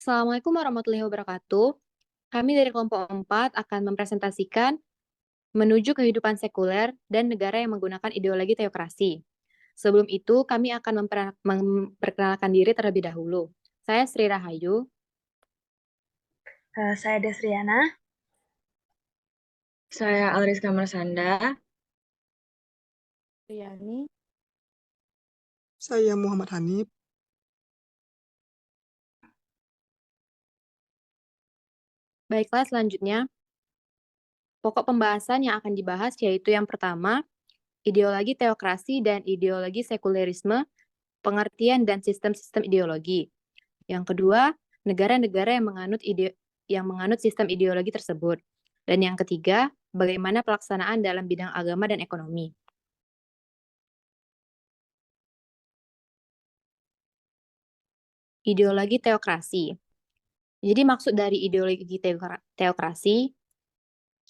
Assalamualaikum warahmatullahi wabarakatuh. Kami dari kelompok 4 akan mempresentasikan menuju kehidupan sekuler dan negara yang menggunakan ideologi teokrasi. Sebelum itu, kami akan memperkenalkan diri terlebih dahulu. Saya Sri Rahayu. Saya Desriana. Saya Alriska Marsanda. Riyani. Saya Muhammad Hanif. Baiklah, selanjutnya, pokok pembahasan yang akan dibahas yaitu yang pertama, ideologi teokrasi dan ideologi sekulerisme, pengertian dan sistem-sistem ideologi. Yang kedua, negara-negara yang menganut sistem ideologi tersebut. Dan yang ketiga, bagaimana pelaksanaan dalam bidang agama dan ekonomi. Ideologi teokrasi. Jadi maksud dari ideologi teokrasi,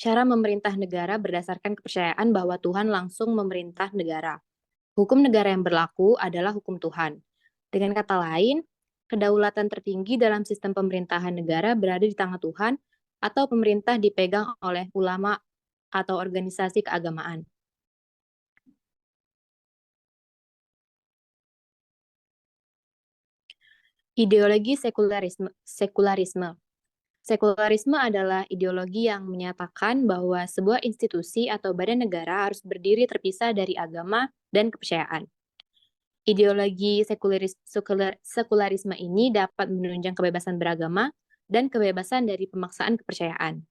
cara memerintah negara berdasarkan kepercayaan bahwa Tuhan langsung memerintah negara. Hukum negara yang berlaku adalah hukum Tuhan. Dengan kata lain, kedaulatan tertinggi dalam sistem pemerintahan negara berada di tangan Tuhan atau pemerintah dipegang oleh ulama atau organisasi keagamaan. Ideologi sekularisme. Sekularisme adalah ideologi yang menyatakan bahwa sebuah institusi atau badan negara harus berdiri terpisah dari agama dan kepercayaan. Ideologi sekularisme ini dapat menunjang kebebasan beragama dan kebebasan dari pemaksaan kepercayaan.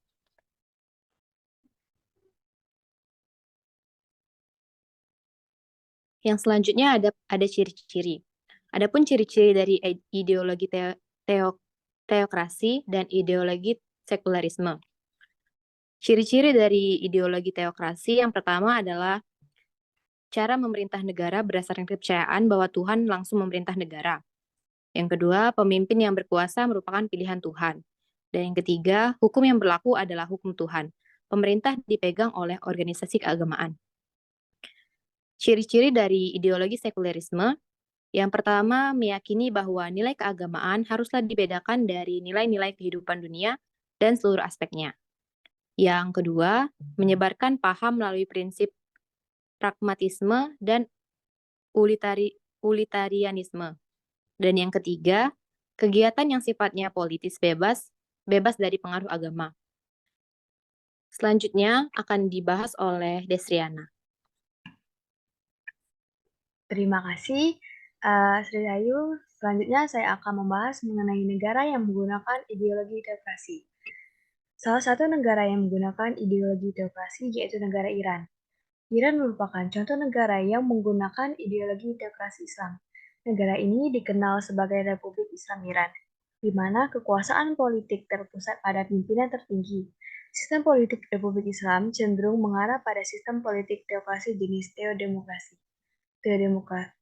Yang selanjutnya ada ciri-ciri. Adapun ciri-ciri dari ideologi teokrasi dan ideologi sekularisme. Ciri-ciri dari ideologi teokrasi yang pertama adalah cara memerintah negara berdasarkan kepercayaan bahwa Tuhan langsung memerintah negara. Yang kedua, pemimpin yang berkuasa merupakan pilihan Tuhan. Dan yang ketiga, hukum yang berlaku adalah hukum Tuhan. Pemerintah dipegang oleh organisasi keagamaan. Ciri-ciri dari ideologi sekulerisme, yang pertama meyakini bahwa nilai keagamaan haruslah dibedakan dari nilai-nilai kehidupan dunia dan seluruh aspeknya. Yang kedua, menyebarkan paham melalui prinsip pragmatisme dan utilitarianisme. Dan yang ketiga, kegiatan yang sifatnya politis bebas dari pengaruh agama. Selanjutnya akan dibahas oleh Desriana. Terima kasih, Sri Rahayu. Selanjutnya saya akan membahas mengenai negara yang menggunakan ideologi teokrasi. Salah satu negara yang menggunakan ideologi teokrasi yaitu negara Iran. Iran merupakan contoh negara yang menggunakan ideologi teokrasi Islam. Negara ini dikenal sebagai Republik Islam Iran, di mana kekuasaan politik terpusat pada pimpinan tertinggi. Sistem politik Republik Islam cenderung mengarah pada sistem politik teokrasi jenis teodemokrasi.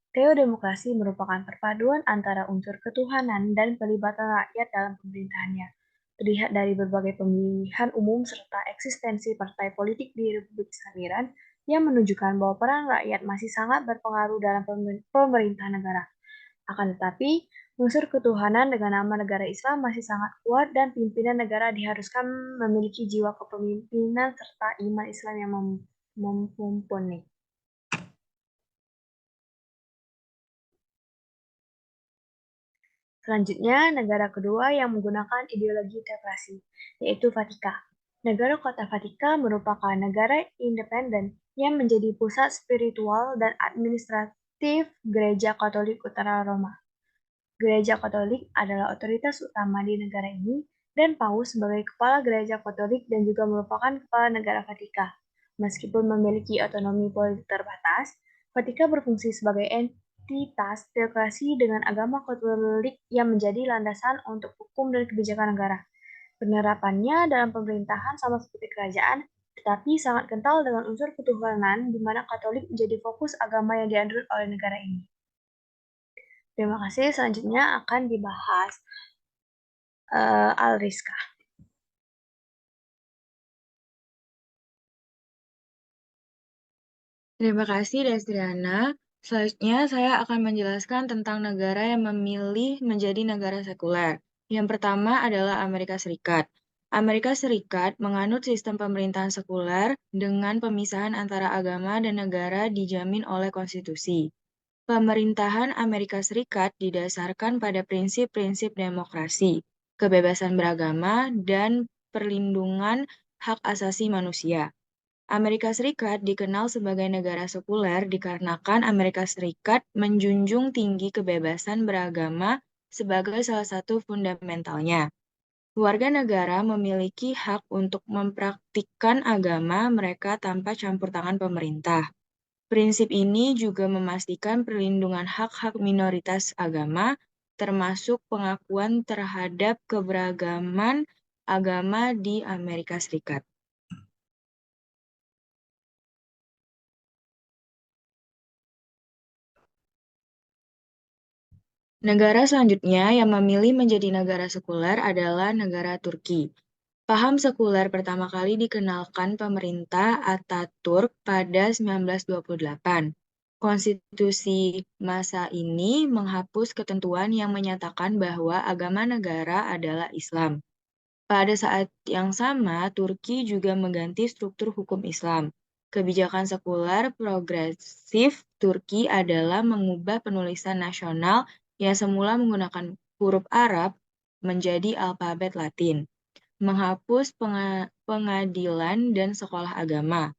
Teodemokrasi merupakan perpaduan antara unsur ketuhanan dan pelibatan rakyat dalam pemerintahannya. Terlihat dari berbagai pemilihan umum serta eksistensi partai politik di Republik Islam Iran yang menunjukkan bahwa peran rakyat masih sangat berpengaruh dalam pemerintahan negara. Akan tetapi, unsur ketuhanan dengan nama negara Islam masih sangat kuat dan pimpinan negara diharuskan memiliki jiwa kepemimpinan serta iman Islam yang mumpuni. Selanjutnya, negara kedua yang menggunakan ideologi teokrasi, yaitu Vatikan. Negara Kota Vatikan merupakan negara independen yang menjadi pusat spiritual dan administratif Gereja Katolik Utara Roma. Gereja Katolik adalah otoritas utama di negara ini, dan Paus sebagai kepala Gereja Katolik dan juga merupakan kepala negara Vatikan. Meskipun memiliki otonomi politik terbatas, Vatikan berfungsi sebagai entitas teokrasi dengan agama Katolik yang menjadi landasan untuk hukum dan kebijakan negara. Penerapannya dalam pemerintahan sama seperti kerajaan, tetapi sangat kental dengan unsur ketuhanan di mana Katolik menjadi fokus agama yang dianut oleh negara ini. Terima kasih. Selanjutnya akan dibahas Alriska. Terima kasih, Desriana. Selanjutnya, saya akan menjelaskan tentang negara yang memilih menjadi negara sekuler. Yang pertama adalah Amerika Serikat. Amerika Serikat menganut sistem pemerintahan sekuler dengan pemisahan antara agama dan negara dijamin oleh konstitusi. Pemerintahan Amerika Serikat didasarkan pada prinsip-prinsip demokrasi, kebebasan beragama, dan perlindungan hak asasi manusia. Amerika Serikat dikenal sebagai negara sekuler dikarenakan Amerika Serikat menjunjung tinggi kebebasan beragama sebagai salah satu fundamentalnya. Warga negara memiliki hak untuk mempraktikkan agama mereka tanpa campur tangan pemerintah. Prinsip ini juga memastikan perlindungan hak-hak minoritas agama, termasuk pengakuan terhadap keberagaman agama di Amerika Serikat. Negara selanjutnya yang memilih menjadi negara sekuler adalah negara Turki. Paham sekuler pertama kali dikenalkan pemerintah Ataturk pada 1928. Konstitusi masa ini menghapus ketentuan yang menyatakan bahwa agama negara adalah Islam. Pada saat yang sama, Turki juga mengganti struktur hukum Islam. Kebijakan sekuler progresif Turki adalah mengubah penulisan nasional yang semula menggunakan huruf Arab menjadi alfabet Latin, menghapus pengadilan dan sekolah agama,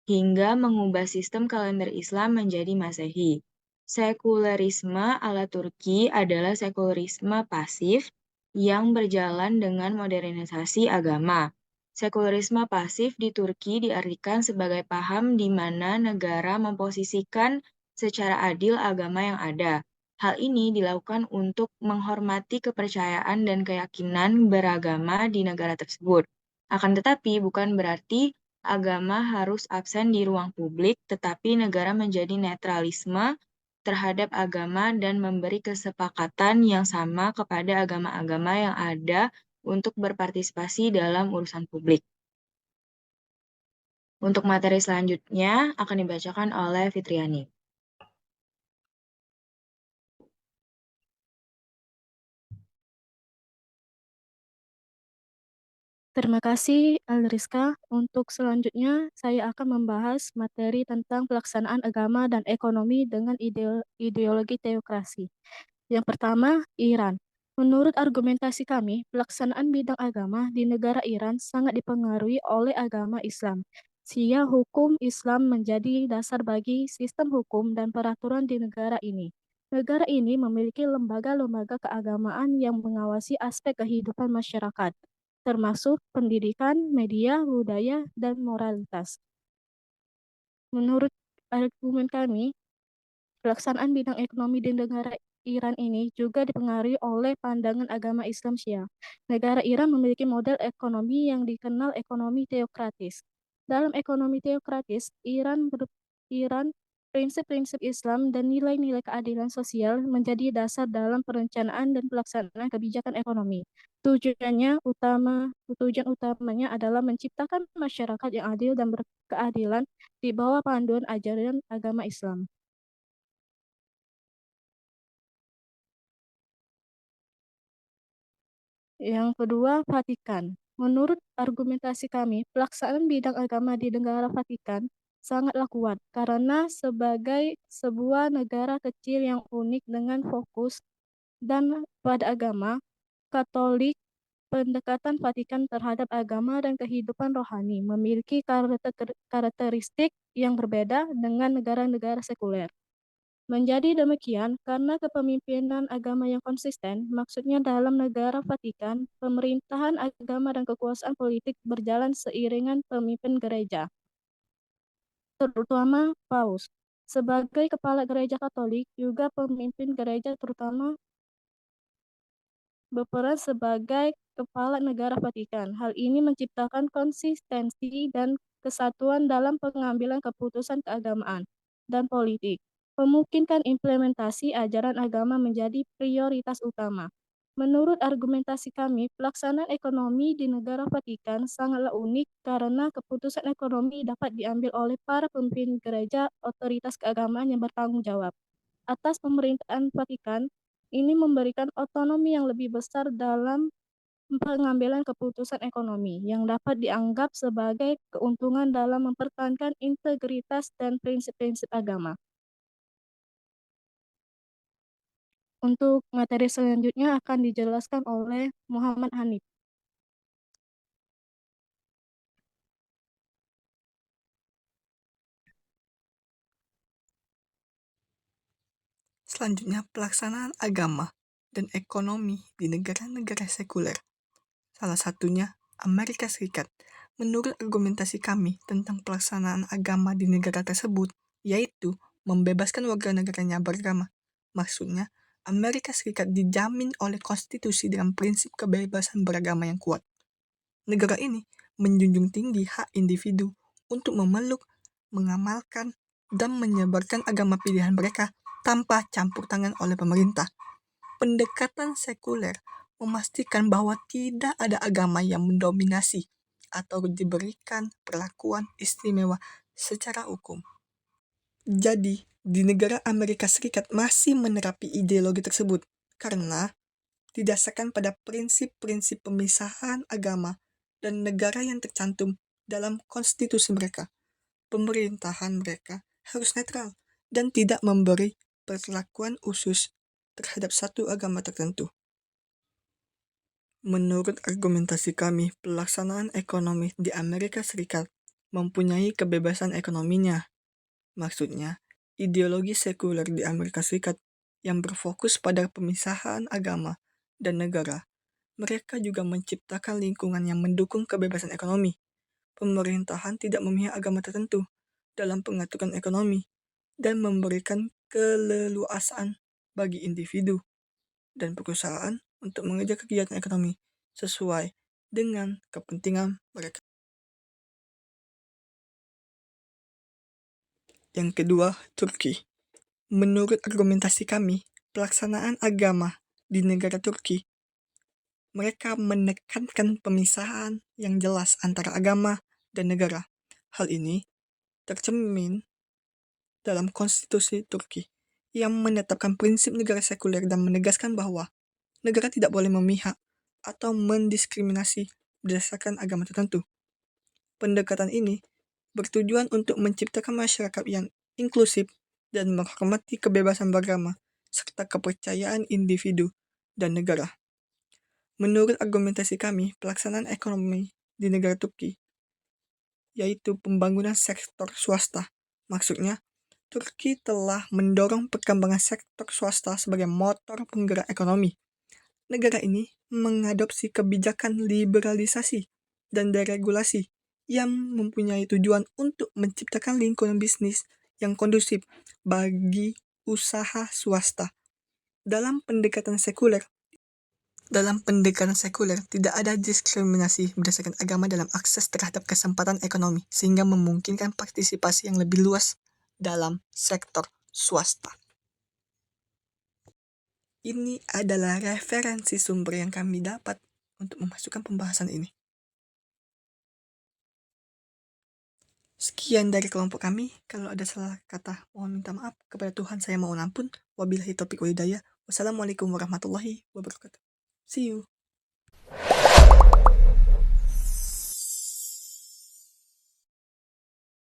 hingga mengubah sistem kalender Islam menjadi Masehi. Sekulerisme ala Turki adalah sekulerisme pasif yang berjalan dengan modernisasi agama. Sekulerisme pasif di Turki diartikan sebagai paham di mana negara memposisikan secara adil agama yang ada. Hal ini dilakukan untuk menghormati kepercayaan dan keyakinan beragama di negara tersebut. Akan tetapi bukan berarti agama harus absen di ruang publik, tetapi negara menjadi netralisme terhadap agama dan memberi kesepakatan yang sama kepada agama-agama yang ada untuk berpartisipasi dalam urusan publik. Untuk materi selanjutnya akan dibacakan oleh Fitriani. Terima kasih, Alriska. Untuk selanjutnya, saya akan membahas materi tentang pelaksanaan agama dan ekonomi dengan ideologi teokrasi. Yang pertama, Iran. Menurut argumentasi kami, pelaksanaan bidang agama di negara Iran sangat dipengaruhi oleh agama Islam. Sehingga hukum Islam menjadi dasar bagi sistem hukum dan peraturan di negara ini. Negara ini memiliki lembaga-lembaga keagamaan yang mengawasi aspek kehidupan masyarakat, termasuk pendidikan, media, budaya, dan moralitas. Menurut argumen kami, pelaksanaan bidang ekonomi di negara Iran ini juga dipengaruhi oleh pandangan agama Islam Syiah. Negara Iran memiliki model ekonomi yang dikenal ekonomi teokratis. Dalam ekonomi teokratis, Iran prinsip-prinsip Islam dan nilai-nilai keadilan sosial menjadi dasar dalam perencanaan dan pelaksanaan kebijakan ekonomi. Tujuan utamanya adalah menciptakan masyarakat yang adil dan berkeadilan di bawah panduan ajaran agama Islam. Yang kedua, Vatikan. Menurut argumentasi kami, pelaksanaan bidang agama di negara Vatikan sangatlah kuat karena sebagai sebuah negara kecil yang unik dengan fokus dan pada agama Katolik, pendekatan Vatikan terhadap agama dan kehidupan rohani memiliki karakteristik yang berbeda dengan negara-negara sekuler. Menjadi demikian karena kepemimpinan agama yang konsisten, maksudnya dalam negara Vatikan, pemerintahan agama dan kekuasaan politik berjalan seiringan pemimpin gereja, terutama Paus. Sebagai kepala gereja Katolik, juga pemimpin gereja terutama berperan sebagai kepala negara Vatikan. Hal ini menciptakan konsistensi dan kesatuan dalam pengambilan keputusan keagamaan dan politik, memungkinkan implementasi ajaran agama menjadi prioritas utama. Menurut argumentasi kami, pelaksanaan ekonomi di negara Vatikan sangatlah unik karena keputusan ekonomi dapat diambil oleh para pemimpin gereja otoritas keagamaan yang bertanggung jawab atas pemerintahan Vatikan. Ini memberikan otonomi yang lebih besar dalam pengambilan keputusan ekonomi yang dapat dianggap sebagai keuntungan dalam mempertahankan integritas dan prinsip-prinsip agama. Untuk materi selanjutnya akan dijelaskan oleh Muhammad Hanif. Selanjutnya, pelaksanaan agama dan ekonomi di negara-negara sekuler. Salah satunya Amerika Serikat. Menurut argumentasi kami tentang pelaksanaan agama di negara tersebut, yaitu membebaskan warga negaranya beragama. Maksudnya, Amerika Serikat dijamin oleh konstitusi dengan prinsip kebebasan beragama yang kuat. Negara ini menjunjung tinggi hak individu untuk memeluk, mengamalkan, dan menyebarkan agama pilihan mereka tanpa campur tangan oleh pemerintah. Pendekatan sekuler memastikan bahwa tidak ada agama yang mendominasi atau diberikan perlakuan istimewa secara hukum. Jadi, di negara Amerika Serikat masih menerapi ideologi tersebut karena didasarkan pada prinsip-prinsip pemisahan agama dan negara yang tercantum dalam konstitusi mereka. Pemerintahan mereka harus netral dan tidak memberi perlakuan khusus terhadap satu agama tertentu. Menurut argumentasi kami, pelaksanaan ekonomi di Amerika Serikat mempunyai kebebasan ekonominya. Maksudnya, ideologi sekuler di Amerika Serikat yang berfokus pada pemisahan agama dan negara. Mereka juga menciptakan lingkungan yang mendukung kebebasan ekonomi. Pemerintahan tidak memihak agama tertentu dalam pengaturan ekonomi dan memberikan keleluasaan bagi individu dan perusahaan untuk mengejar kegiatan ekonomi sesuai dengan kepentingan mereka. Yang kedua, Turki. Menurut argumentasi kami, pelaksanaan agama di negara Turki, mereka menekankan pemisahan yang jelas antara agama dan negara. Hal ini tercermin dalam konstitusi Turki yang menetapkan prinsip negara sekuler dan menegaskan bahwa negara tidak boleh memihak atau mendiskriminasi berdasarkan agama tertentu. Pendekatan ini bertujuan untuk menciptakan masyarakat yang inklusif dan menghormati kebebasan beragama serta kepercayaan individu dan negara. Menurut argumentasi kami, pelaksanaan ekonomi di negara Turki, yaitu pembangunan sektor swasta. Maksudnya, Turki telah mendorong perkembangan sektor swasta sebagai motor penggerak ekonomi. Negara ini mengadopsi kebijakan liberalisasi dan deregulasi yang mempunyai tujuan untuk menciptakan lingkungan bisnis yang kondusif bagi usaha swasta. Dalam pendekatan sekuler, tidak ada diskriminasi berdasarkan agama dalam akses terhadap kesempatan ekonomi, sehingga memungkinkan partisipasi yang lebih luas dalam sektor swasta. Ini adalah referensi sumber yang kami dapat untuk memasukkan pembahasan ini. Sekian dari kelompok kami. Kalau ada salah kata, mohon minta maaf. Kepada Tuhan saya mohon ampun. Wabillahi taufiq wal hidayah. Wassalamualaikum warahmatullahi wabarakatuh. See you.